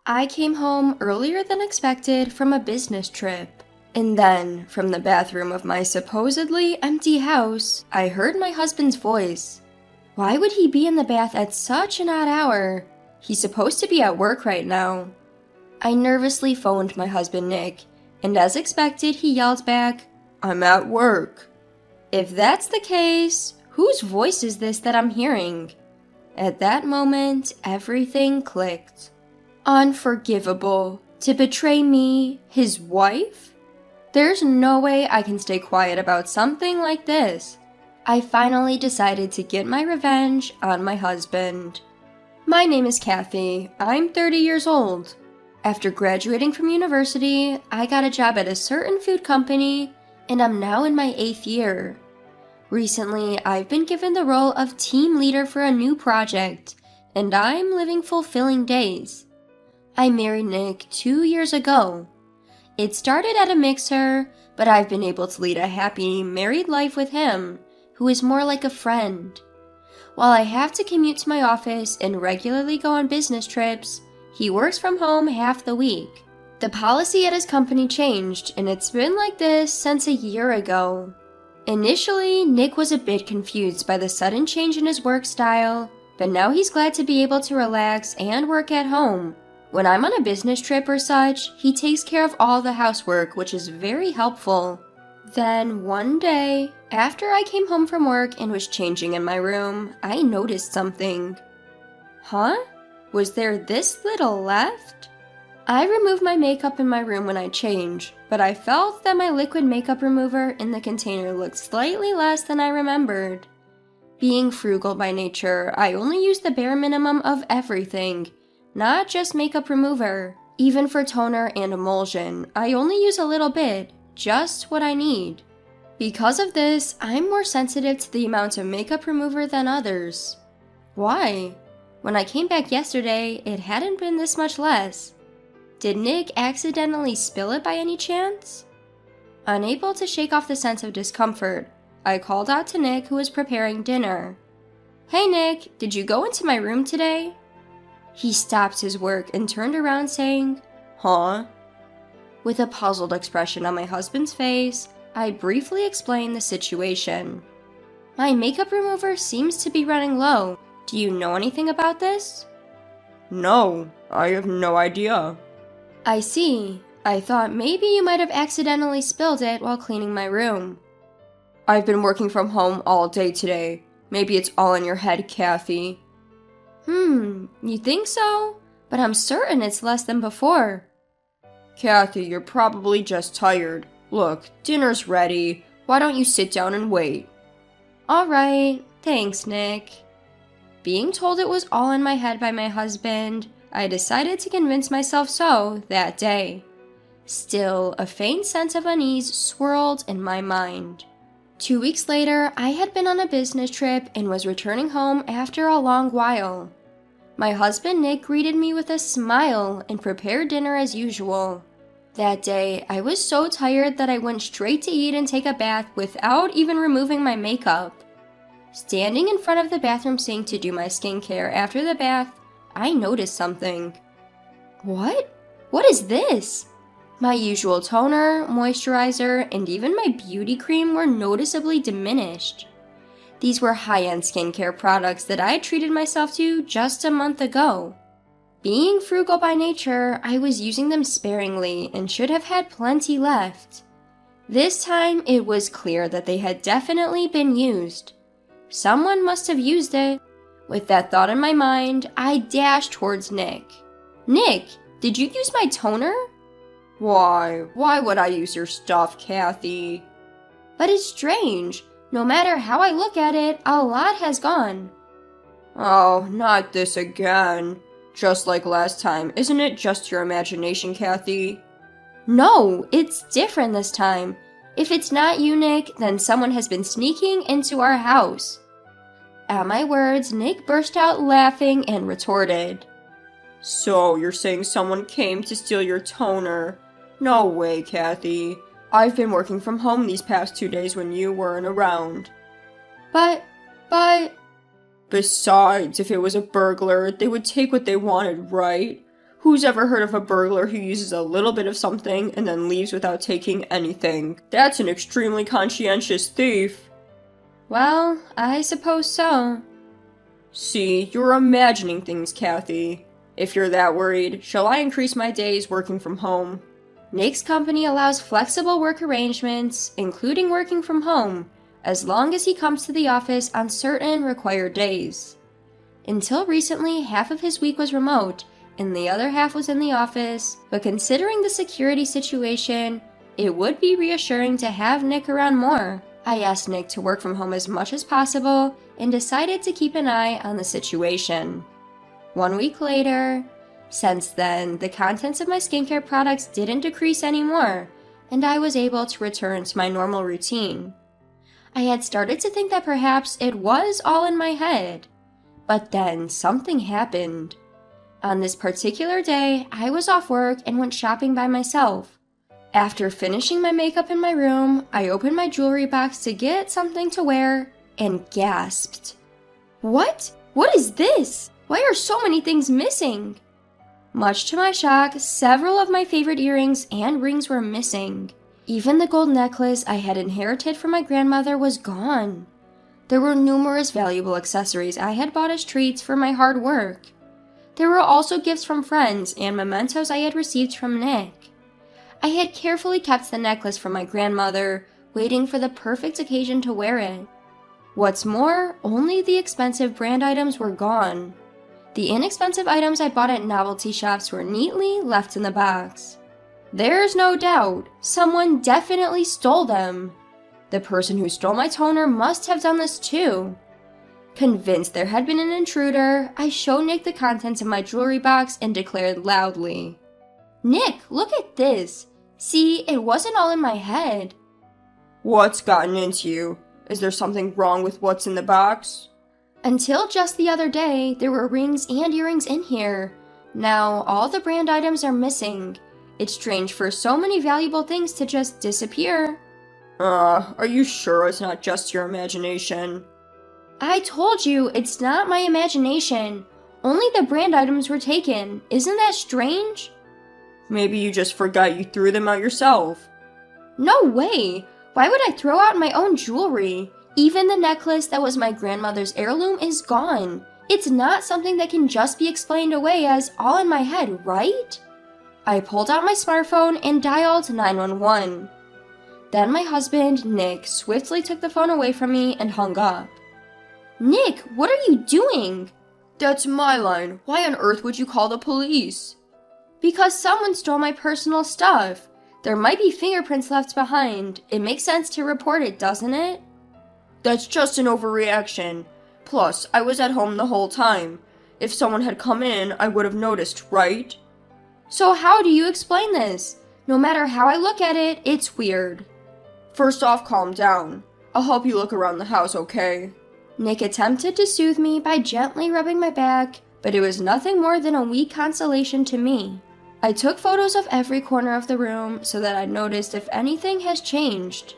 I came home earlier than expected from a business trip. And then, from the bathroom of my supposedly empty house, I heard my husband's voice. Why would he be in the bath at such an odd hour? He's supposed to be at work right now. I nervously phoned my husband Nick, and as expected, he yelled back, "I'm at work." If that's the case, whose voice is this that I'm hearing? At that moment, everything clicked. Unforgivable. To betray me, his wife? There's no way I can stay quiet about something like this. I finally decided to get my revenge on my husband. My name is Kathy. I'm 30 years old. After graduating from university, I got a job at a certain food company, and I'm now in my 8th year. Recently, I've been given the role of team leader for a new project, and I'm living fulfilling days. I married Nick 2 years ago. It started at a mixer, but I've been able to lead a happy married life with him, who is more like a friend. While I have to commute to my office and regularly go on business trips, he works from home half the week. The policy at his company changed, and it's been like this since a year ago. Initially, Nick was a bit confused by the sudden change in his work style, but now he's glad to be able to relax and work at home. When I'm on a business trip or such, he takes care of all the housework, which is very helpful. Then one day, after I came home from work and was changing in my room, I noticed something. Huh? Was there this little left? I remove my makeup in my room when I change, but I felt that my liquid makeup remover in the container looked slightly less than I remembered. Being frugal by nature, I only use the bare minimum of everything, not just makeup remover. Even for toner and emulsion, I only use a little bit, just what I need. Because of this, I'm more sensitive to the amount of makeup remover than others. Why? When I came back yesterday, it hadn't been this much less. Did Nick accidentally spill it by any chance? Unable to shake off the sense of discomfort, I called out to Nick, who was preparing dinner. "Hey Nick, did you go into my room today?" He stopped his work and turned around saying, "Huh?" With a puzzled expression on my husband's face, I briefly explained the situation. "My makeup remover seems to be running low. Do you know anything about this?" "No, I have no idea." "I see. I thought maybe you might have accidentally spilled it while cleaning my room." "I've been working from home all day today. Maybe it's all in your head, Kathy." You think so? But I'm certain it's less than before." "Kathy, you're probably just tired. Look, dinner's ready. Why don't you sit down and wait?" "Alright, thanks, Nick." Being told it was all in my head by my husband, I decided to convince myself so that day. Still, a faint sense of unease swirled in my mind. 2 weeks later, I had been on a business trip and was returning home after a long while. My husband Nick greeted me with a smile and prepared dinner as usual. That day, I was so tired that I went straight to eat and take a bath without even removing my makeup. Standing in front of the bathroom sink to do my skincare after the bath, I noticed something. What? What is this? My usual toner, moisturizer, and even my beauty cream were noticeably diminished. These were high-end skincare products that I had treated myself to just a month ago. Being frugal by nature, I was using them sparingly and should have had plenty left. This time, it was clear that they had definitely been used. Someone must have used it. With that thought in my mind, I dashed towards Nick. "Nick, did you use my toner?" Why would I use your stuff, Kathy?" "But it's strange. No matter how I look at it, a lot has gone." "Oh, not this again. Just like last time, isn't it just your imagination, Kathy?" "No, it's different this time. If it's not you, Nick, then someone has been sneaking into our house." At my words, Nick burst out laughing and retorted, "So you're saying someone came to steal your toner? No way, Kathy. I've been working from home these past 2 days when you weren't around." But... Besides, if it was a burglar, they would take what they wanted, right? Who's ever heard of a burglar who uses a little bit of something and then leaves without taking anything? That's an extremely conscientious thief. Well, I suppose so. See, you're imagining things, Kathy. If you're that worried, shall I increase my days working from home? Nick's company allows flexible work arrangements, including working from home, as long as he comes to the office on certain required days. Until recently, half of his week was remote, and the other half was in the office, but considering the security situation, it would be reassuring to have Nick around more. I asked Nick to work from home as much as possible, and decided to keep an eye on the situation. 1 week later, since then, the contents of my skincare products didn't decrease anymore, and I was able to return to my normal routine. I had started to think that perhaps it was all in my head, but then something happened. On this particular day, I was off work and went shopping by myself. After finishing my makeup in my room, I opened my jewelry box to get something to wear and gasped. What? What is this? Why are so many things missing? Much to my shock, several of my favorite earrings and rings were missing. Even the gold necklace I had inherited from my grandmother was gone. There were numerous valuable accessories I had bought as treats for my hard work. There were also gifts from friends and mementos I had received from Nick. I had carefully kept the necklace from my grandmother, waiting for the perfect occasion to wear it. What's more, only the expensive brand items were gone. The inexpensive items I bought at novelty shops were neatly left in the box. There's no doubt, someone definitely stole them. The person who stole my toner must have done this too. Convinced there had been an intruder, I showed Nick the contents of my jewelry box and declared loudly, "Nick, look at this! See, it wasn't all in my head." What's gotten into you? Is there something wrong with what's in the box? Until just the other day, there were rings and earrings in here. Now, all the brand items are missing. It's strange for so many valuable things to just disappear. Are you sure it's not just your imagination? I told you, it's not my imagination. Only the brand items were taken. Isn't that strange? Maybe you just forgot you threw them out yourself. No way! Why would I throw out my own jewelry? Even the necklace that was my grandmother's heirloom is gone. It's not something that can just be explained away as all in my head, right? I pulled out my smartphone and dialed 911. Then my husband, Nick, swiftly took the phone away from me and hung up. Nick, what are you doing? That's my line. Why on earth would you call the police? Because someone stole my personal stuff. There might be fingerprints left behind. It makes sense to report it, doesn't it? That's just an overreaction. Plus, I was at home the whole time. If someone had come in, I would have noticed, right? So how do you explain this? No matter how I look at it, it's weird. First off, calm down. I'll help you look around the house, okay? Nick attempted to soothe me by gently rubbing my back, but it was nothing more than a weak consolation to me. I took photos of every corner of the room so that I noticed if anything has changed.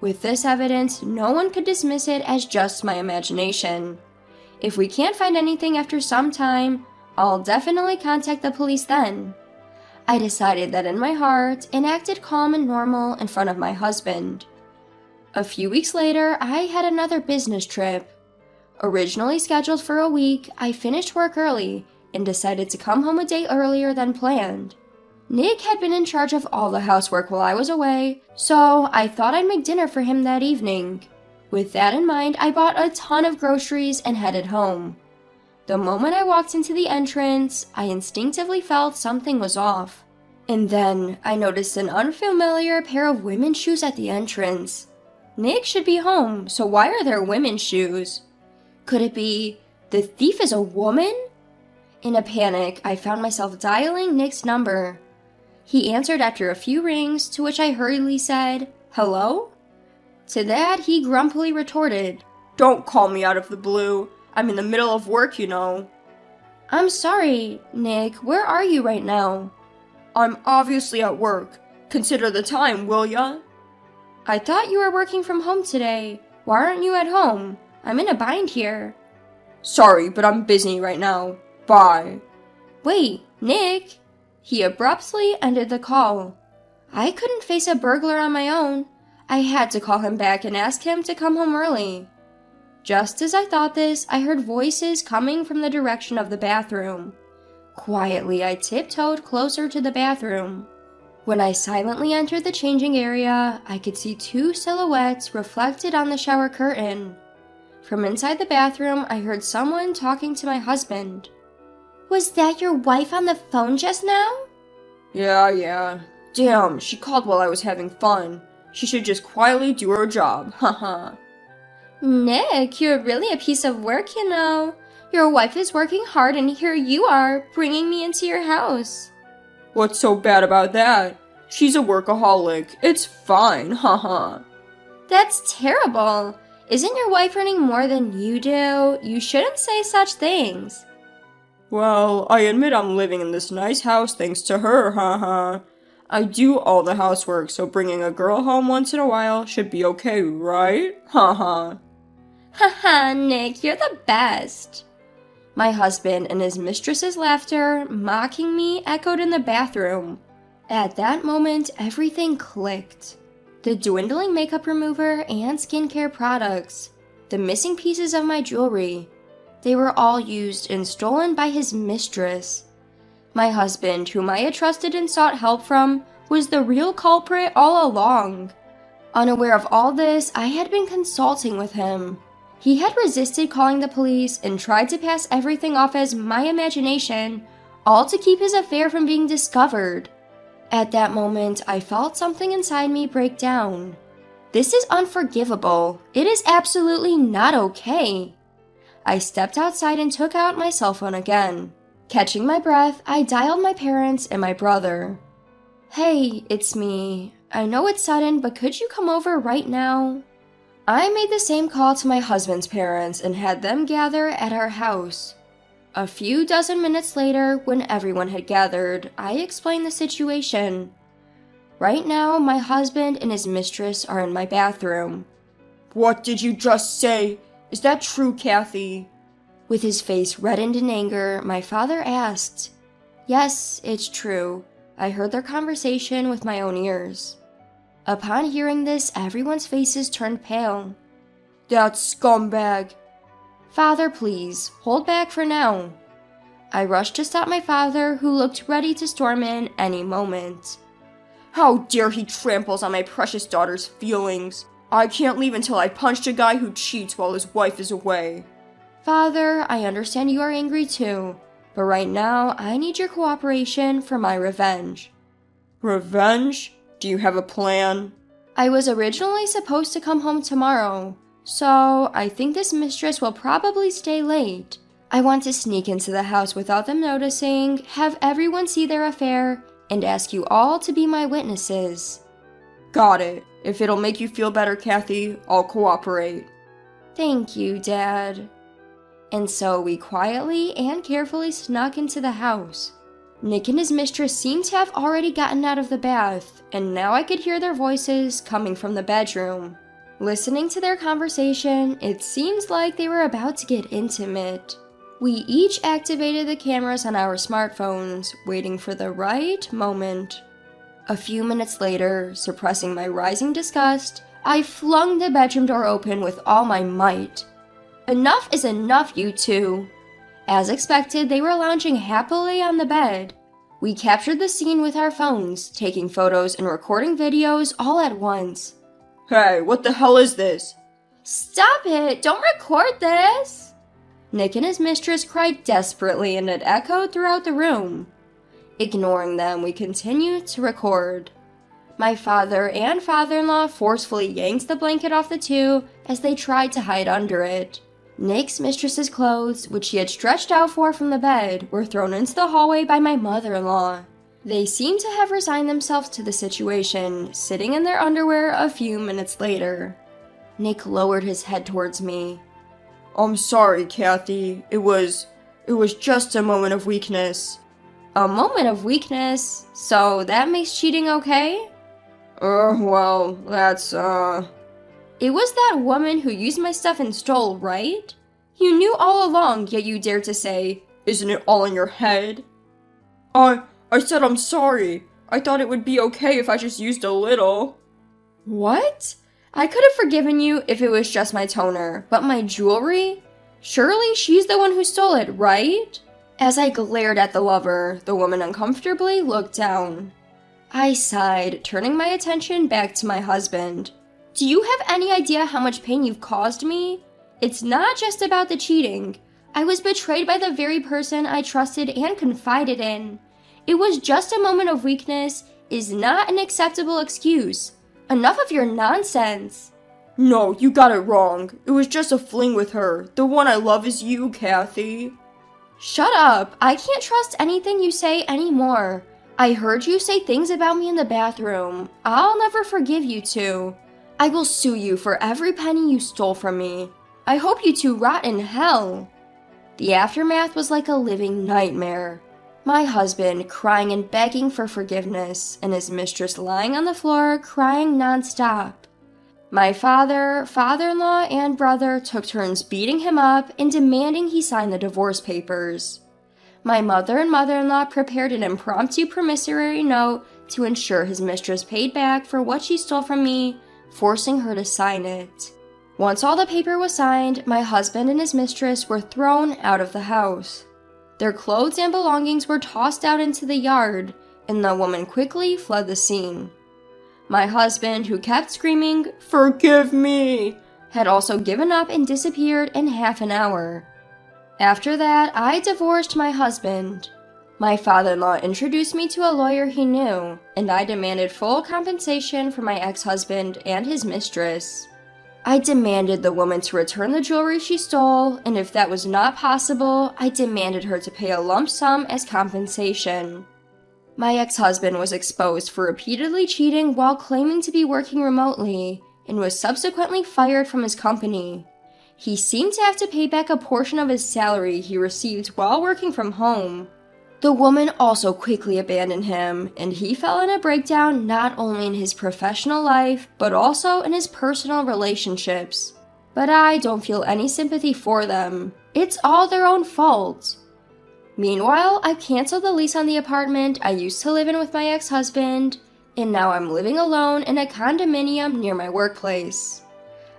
With this evidence, no one could dismiss it as just my imagination. If we can't find anything after some time, I'll definitely contact the police then. I decided that in my heart and acted calm and normal in front of my husband. A few weeks later, I had another business trip. Originally scheduled for a week, I finished work early and decided to come home a day earlier than planned. Nick had been in charge of all the housework while I was away, so I thought I'd make dinner for him that evening. With that in mind, I bought a ton of groceries and headed home. The moment I walked into the entrance, I instinctively felt something was off. And then I noticed an unfamiliar pair of women's shoes at the entrance. Nick should be home, so why are there women's shoes? Could it be the thief is a woman? In a panic, I found myself dialing Nick's number. He answered after a few rings, to which I hurriedly said, "Hello?" To that, he grumpily retorted, "Don't call me out of the blue. I'm in the middle of work, you know." "I'm sorry, Nick. Where are you right now?" "I'm obviously at work. Consider the time, will ya?" "I thought you were working from home today. Why aren't you at home? I'm in a bind here." "Sorry, but I'm busy right now. Bye." "Wait, Nick, He abruptly ended the call. I couldn't face a burglar on my own. I had to call him back and ask him to come home early. Just as I thought this, I heard voices coming from the direction of the bathroom. Quietly, I tiptoed closer to the bathroom. When I silently entered the changing area, I could see two silhouettes reflected on the shower curtain. From inside the bathroom, I heard someone talking to my husband. "Was that your wife on the phone just now?" Yeah. Damn, she called while I was having fun. She should just quietly do her job, haha. "Nick, you're really a piece of work, you know. Your wife is working hard and here you are, bringing me into your house." What's so bad about that? She's a workaholic. It's fine, haha. That's terrible. Isn't your wife earning more than you do? You shouldn't say such things. Well, I admit I'm living in this nice house thanks to her, haha. I do all the housework, so bringing a girl home once in a while should be okay, right? Haha. Haha, Nick, you're the best. My husband and his mistress's laughter, mocking me, echoed in the bathroom. At that moment, everything clicked. The dwindling makeup remover and skincare products, the missing pieces of my jewelry, they were all used and stolen by his mistress. My husband, whom I had trusted and sought help from, was the real culprit all along. Unaware of all this, I had been consulting with him. He had resisted calling the police and tried to pass everything off as my imagination, all to keep his affair from being discovered. At that moment, I felt something inside me break down. This is unforgivable. It is absolutely not okay. I stepped outside and took out my cell phone again. Catching my breath, I dialed my parents and my brother. "Hey, it's me. I know it's sudden, but could you come over right now?" I made the same call to my husband's parents and had them gather at our house. A few dozen minutes later, when everyone had gathered, I explained the situation. Right now, my husband and his mistress are in my bathroom. What did you just say? Is that true, Kathy? With his face reddened in anger, my father asked. Yes, it's true. I heard their conversation with my own ears. Upon hearing this, everyone's faces turned pale. That scumbag. Father, please, hold back for now. I rushed to stop my father, who looked ready to storm in any moment. How dare he tramples on my precious daughter's feelings? I can't leave until I punched a guy who cheats while his wife is away. Father, I understand you are angry too, but right now I need your cooperation for my revenge. Revenge? Do you have a plan? I was originally supposed to come home tomorrow, so I think this mistress will probably stay late. I want to sneak into the house without them noticing, have everyone see their affair, and ask you all to be my witnesses. Got it. If it'll make you feel better, Kathy, I'll cooperate. Thank you, Dad. And so we quietly and carefully snuck into the house. Nick and his mistress seemed to have already gotten out of the bath, and now I could hear their voices coming from the bedroom. Listening to their conversation, it seems like they were about to get intimate. We each activated the cameras on our smartphones, waiting for the right moment. A few minutes later, suppressing my rising disgust, I flung the bedroom door open with all my might. Enough is enough, you two. As expected, they were lounging happily on the bed. We captured the scene with our phones, taking photos and recording videos all at once. Hey, what the hell is this? Stop it! Don't record this! Nick and his mistress cried desperately and it echoed throughout the room. Ignoring them, we continued to record. My father and father-in-law forcefully yanked the blanket off the two as they tried to hide under it. Nick's mistress's clothes, which she had stretched out for from the bed, were thrown into the hallway by my mother-in-law. They seemed to have resigned themselves to the situation, sitting in their underwear a few minutes later. Nick lowered his head towards me. I'm sorry, Kathy. It was just a moment of weakness. A moment of weakness? So that makes cheating okay? Well, that's, It was that woman who used my stuff and stole, right? You knew all along, yet you dared to say, Isn't it all in your head? I said I'm sorry. I thought it would be okay if I just used a little. What? I could have forgiven you if it was just my toner, but my jewelry? Surely she's the one who stole it, right? As I glared at the lover, the woman uncomfortably looked down. I sighed, turning my attention back to my husband. Do you have any idea how much pain you've caused me? It's not just about the cheating. I was betrayed by the very person I trusted and confided in. It was just a moment of weakness is not an acceptable excuse. Enough of your nonsense. No, you got it wrong. It was just a fling with her. The one I love is you, Kathy. Shut up. I can't trust anything you say anymore. I heard you say things about me in the bathroom. I'll never forgive you two. I will sue you for every penny you stole from me. I hope you two rot in hell. The aftermath was like a living nightmare. My husband crying and begging for forgiveness, and his mistress lying on the floor crying nonstop. My father, father-in-law, and brother took turns beating him up and demanding he sign the divorce papers. My mother and mother-in-law prepared an impromptu promissory note to ensure his mistress paid back for what she stole from me, forcing her to sign it. Once all the paper was signed, my husband and his mistress were thrown out of the house. Their clothes and belongings were tossed out into the yard, and the woman quickly fled the scene. My husband, who kept screaming, "Forgive me!" had also given up and disappeared in half an hour. After that, I divorced my husband. My father-in-law introduced me to a lawyer he knew, and I demanded full compensation for my ex-husband and his mistress. I demanded the woman to return the jewelry she stole, and if that was not possible, I demanded her to pay a lump sum as compensation. My ex-husband was exposed for repeatedly cheating while claiming to be working remotely, and was subsequently fired from his company. He seemed to have to pay back a portion of his salary he received while working from home. The woman also quickly abandoned him, and he fell in a breakdown not only in his professional life, but also in his personal relationships. But I don't feel any sympathy for them. It's all their own fault. Meanwhile, I canceled the lease on the apartment I used to live in with my ex-husband, and now I'm living alone in a condominium near my workplace.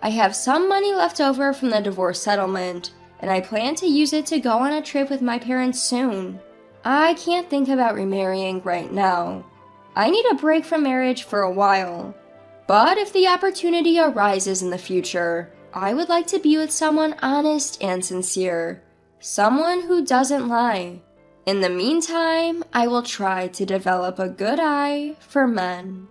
I have some money left over from the divorce settlement, and I plan to use it to go on a trip with my parents soon. I can't think about remarrying right now. I need a break from marriage for a while. But if the opportunity arises in the future, I would like to be with someone honest and sincere. Someone who doesn't lie. In the meantime, I will try to develop a good eye for men.